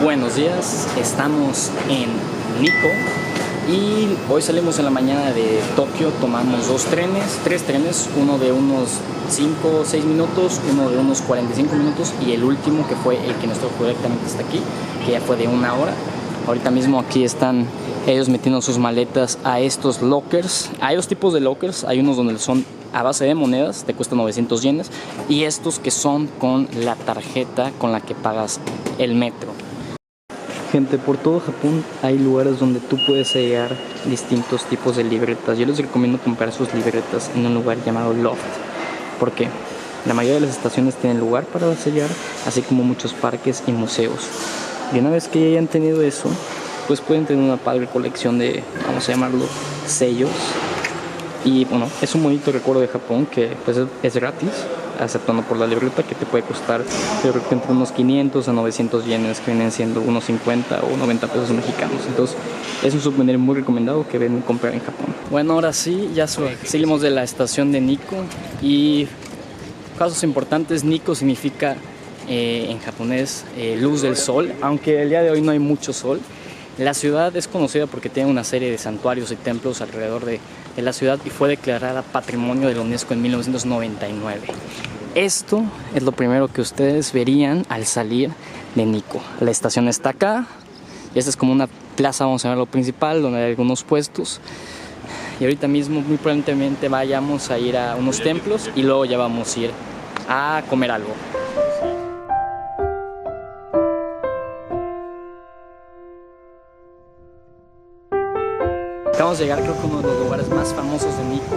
Buenos días, estamos en Nikko y hoy salimos en la mañana de Tokio, tomamos tres trenes, uno de unos 5 o 6 minutos, uno de unos 45 minutos y el último que fue el que nos trajo directamente hasta aquí, que ya fue de 1 hora. Ahorita mismo aquí están ellos metiendo sus maletas a estos lockers. Hay dos tipos de lockers, hay unos donde son a base de monedas, te cuesta 900 yenes, y estos que son con la tarjeta con la que pagas el metro. Gente, por todo Japón hay lugares donde tú puedes sellar distintos tipos de libretas. Yo les recomiendo comprar sus libretas en un lugar llamado Loft. ¿Por qué? La mayoría de las estaciones tienen lugar para sellar, así como muchos parques y museos. Y una vez que ya hayan tenido eso, pues pueden tener una padre colección de, vamos a llamarlo, sellos. Y bueno, es un bonito recuerdo de Japón que pues es gratis, aceptando por la libreta, que te puede costar, yo creo que entre unos 500 a 900 yenes, que vienen siendo unos 50 o 90 pesos mexicanos. Entonces es un souvenir muy recomendado que deben comprar en Japón. Bueno, ahora sí, ya salimos de la estación de Nikko y casos importantes. Nikko significa en japonés luz del sol, aunque el día de hoy no hay mucho sol. La ciudad es conocida porque tiene una serie de santuarios y templos alrededor de la ciudad y fue declarada Patrimonio de la UNESCO en 1999. Esto es lo primero que ustedes verían al salir de Nikko. La estación está acá y esta es como una plaza, vamos a llamarlo principal, donde hay algunos puestos. Y ahorita mismo muy probablemente vayamos a ir a unos templos y luego ya vamos a ir a comer algo. Acabamos de llegar, creo que uno de los lugares más famosos de Nikko,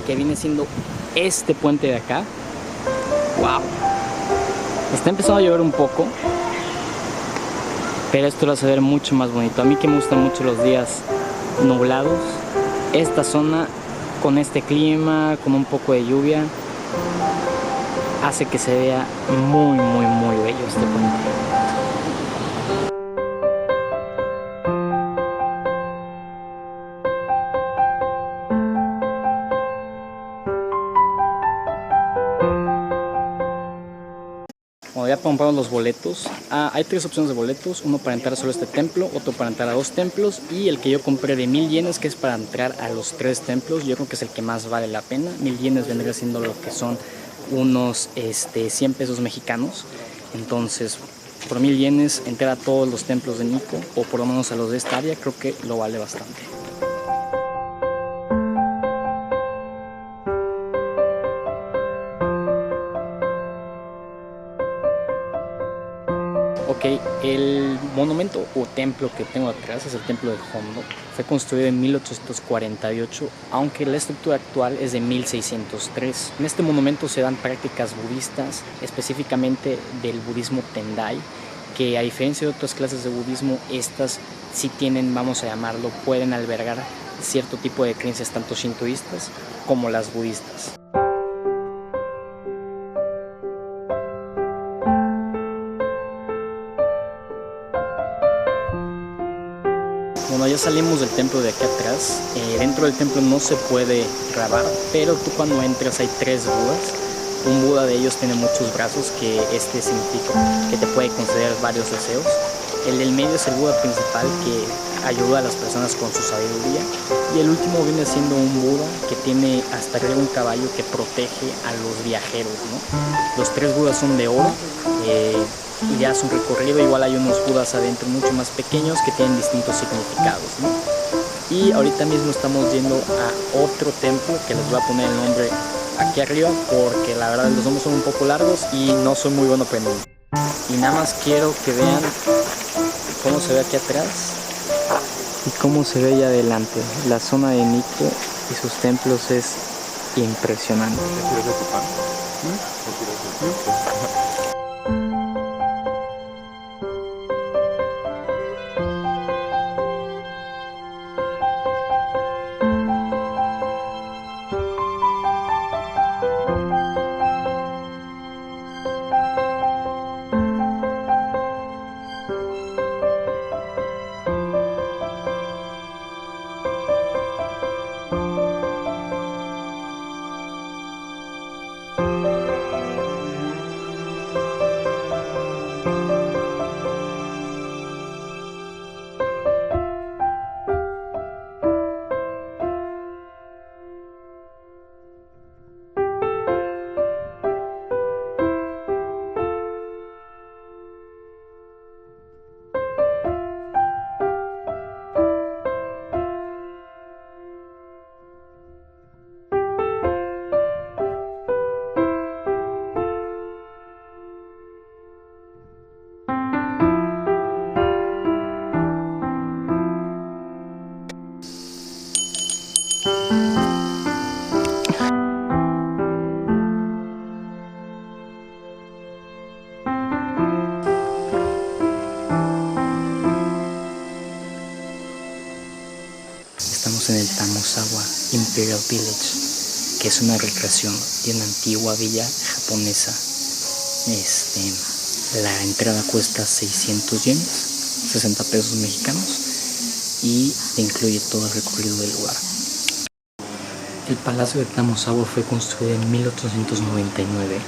que viene siendo este puente de acá. ¡Wow! Está empezando a llover un poco, pero esto lo hace ver mucho más bonito. A mí que me gustan mucho los días nublados, esta zona con este clima, con un poco de lluvia, hace que se vea muy bello este puente. Bueno, ya compramos los boletos. Hay tres opciones de boletos, uno para entrar solo a este templo, otro para entrar a 2 templos y el que yo compré de 1000 yenes, que es para entrar a los 3 templos. Yo creo que es el que más vale la pena. 1000 yenes vendría siendo lo que son unos 100 pesos mexicanos. Entonces, por 1000 yenes entrar a todos los templos de Nikko, o por lo menos a los de esta área, creo que lo vale bastante. Ok, el monumento o templo que tengo atrás es el templo de Hondo. Fue construido en 1848, aunque la estructura actual es de 1603. En este monumento se dan prácticas budistas, específicamente del budismo Tendai, que a diferencia de otras clases de budismo, estas sí tienen, vamos a llamarlo, pueden albergar cierto tipo de creencias tanto shintoístas como las budistas. Bueno, ya salimos del templo de aquí atrás. Dentro del templo no se puede grabar, pero tú cuando entras hay 3 budas. Un buda de ellos tiene muchos brazos, que este significa que te puede conceder varios deseos. El del medio es el buda principal, que ayuda a las personas con su sabiduría. Y el último viene siendo un buda que tiene hasta arriba un caballo que protege a los viajeros, ¿no? Los 3 budas son de oro. Y ya es un recorrido, igual hay unos budas adentro mucho más pequeños que tienen distintos significados, ¿no? Y ahorita mismo estamos yendo a otro templo que les voy a poner el nombre aquí arriba, porque la verdad los nombres son un poco largos y no soy muy bueno aprendiendo. Y nada más quiero que vean cómo se ve aquí atrás y cómo se ve allá adelante. La zona de Nikko y sus templos es impresionante. Imperial Village, que es una recreación de una antigua villa japonesa. La entrada cuesta 600 yenes, 60 pesos mexicanos, y te incluye todo el recorrido del lugar. El Palacio de Tamosawa fue construido en 1899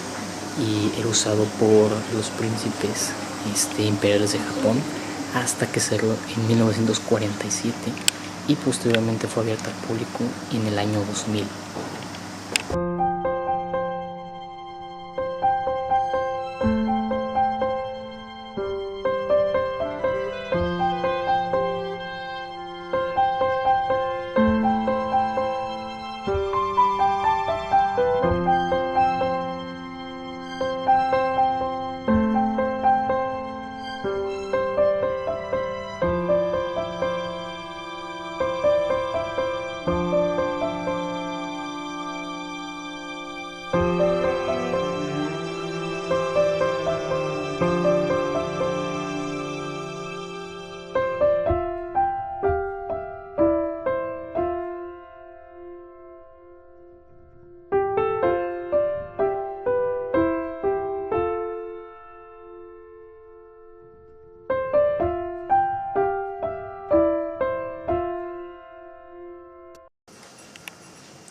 y era usado por los príncipes imperiales de Japón hasta que cerró en 1947 y posteriormente fue abierto al público en el año 2000.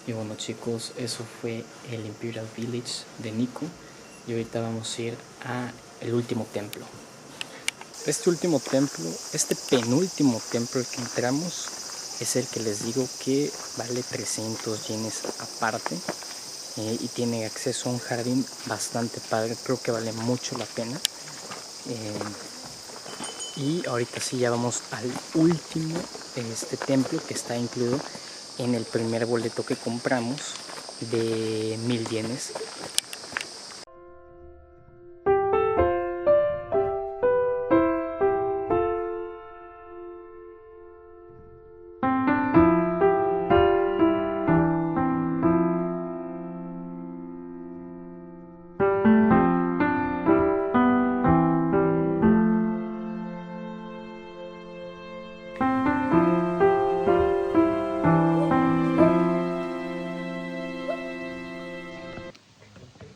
Y bueno chicos, eso fue el Imperial Village de Nikko, y ahorita vamos a ir a el último templo. Este penúltimo templo al que entramos es el que les digo que vale 300 yenes aparte, y tiene acceso a un jardín bastante padre. Creo que vale mucho la pena. Y ahorita sí, ya vamos al último templo, que está incluido en el primer boleto que compramos de 1000 yenes.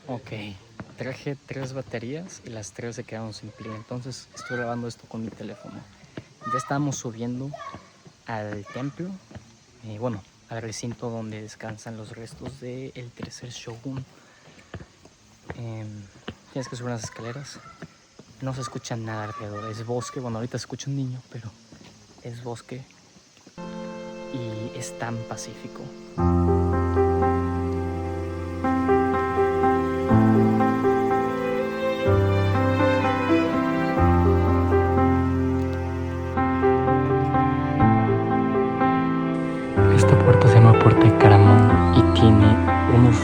Ok, traje 3 baterías y las 3 se quedaron sin pila, entonces estoy grabando esto con mi teléfono. Ya estamos subiendo al templo, bueno, al recinto donde descansan los restos del tercer shogun. Tienes que subir unas escaleras, no se escucha nada alrededor, es bosque. Bueno, ahorita se escucha un niño, pero es bosque y es tan pacífico. Esta puerta se llama Puerta de Caramón y tiene unos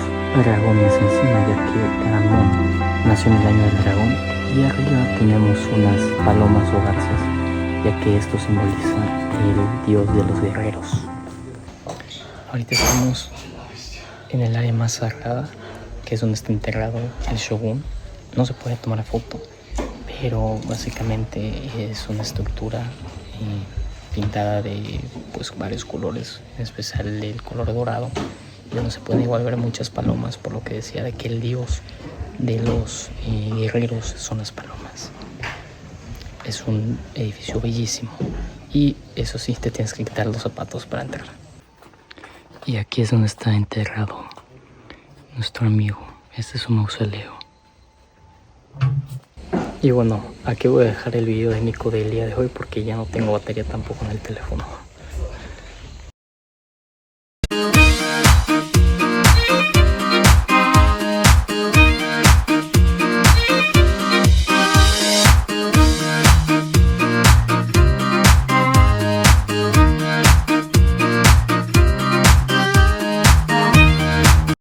dragones encima, ya que Caramón nació en el año del dragón, y arriba tenemos unas palomas o garzas, ya que esto simboliza el dios de los guerreros. Ahorita estamos en el área más sagrada, que es donde está enterrado el shogun. No se puede tomar foto, pero básicamente es una estructura pintada de varios colores, en especial el color dorado, y donde se pueden igual ver muchas palomas, por lo que decía de que el dios de los guerreros son las palomas. Es un edificio bellísimo, y eso sí, te tienes que quitar los zapatos para entrar. Y aquí es donde está enterrado nuestro amigo. Este es su mausoleo. Y bueno, aquí voy a dejar el video de Nikko del día de hoy, porque ya no tengo batería tampoco en el teléfono.